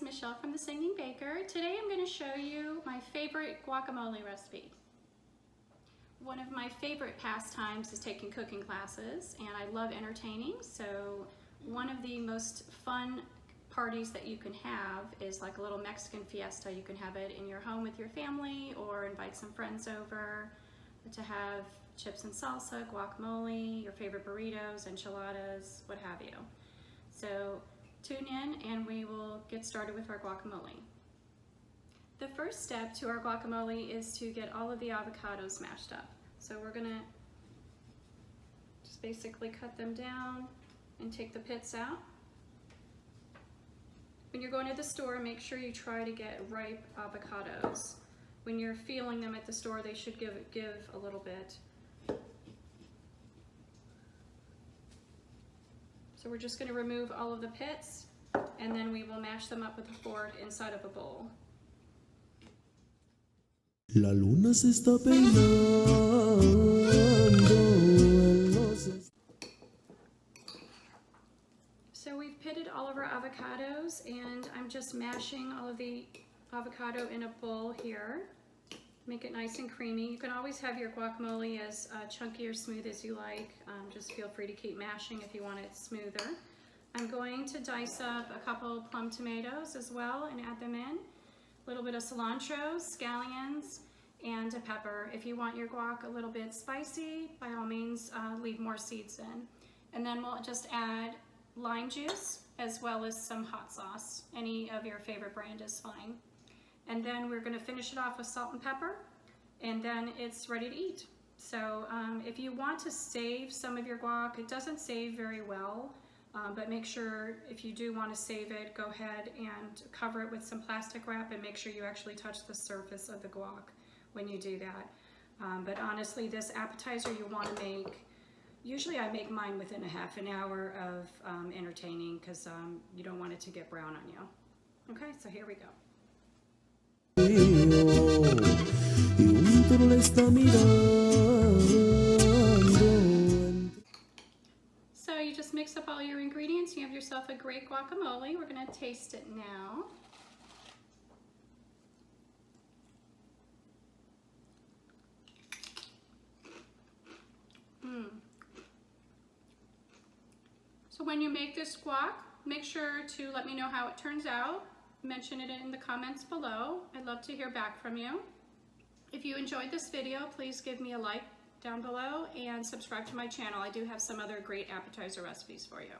it's Michelle from The Singing Baker. Today I'm going to show you my favorite guacamole recipe. One of my favorite pastimes is taking cooking classes, and I love entertaining, so one of the most fun parties that you can have is like a little Mexican fiesta. You can have it in your home with your family or invite some friends over to have chips and salsa, guacamole, your favorite burritos, enchiladas, what have you. So tune in and we will get started with our guacamole. The first step to our guacamole is to get all of the avocados mashed up. So we're gonna just basically cut them down and take the pits out. When you're going to the store, make sure you try to get ripe avocados. When you're feeling them at the store, they should give a little bit. So we're just going to remove all of the pits, and then we will mash them up with a fork inside of a bowl. La luna se está peinando. So we've pitted all of our avocados, and I'm just mashing all of the avocado in a bowl here. Make it nice and creamy. You can always have your guacamole as chunky or smooth as you like. Just feel free to keep mashing if you want it smoother. I'm going to dice up a couple plum tomatoes as well and add them in. A little bit of cilantro, scallions, and a pepper. If you want your guac a little bit spicy, by all means leave more seeds in. And then we'll just add lime juice as well as some hot sauce. Any of your favorite brand is fine. And then we're going to finish it off with salt and pepper, and then it's ready to eat. So if you want to save some of your guac, it doesn't save very well, but make sure if you do want to save it, go ahead and cover it with some plastic wrap and make sure you actually touch the surface of the guac when you do that. But honestly, this appetizer you want to make, usually I make mine within a half an hour of entertaining, because you don't want it to get brown on you. Okay, so here we go. So you just mix up all your ingredients, you have yourself a great guacamole. We're going to taste it now. So when you make this guac, make sure to let me know how it turns out. Mention it in the comments below. I'd love to hear back from you. If you enjoyed this video, please give me a like down below and subscribe to my channel. I do have some other great appetizer recipes for you.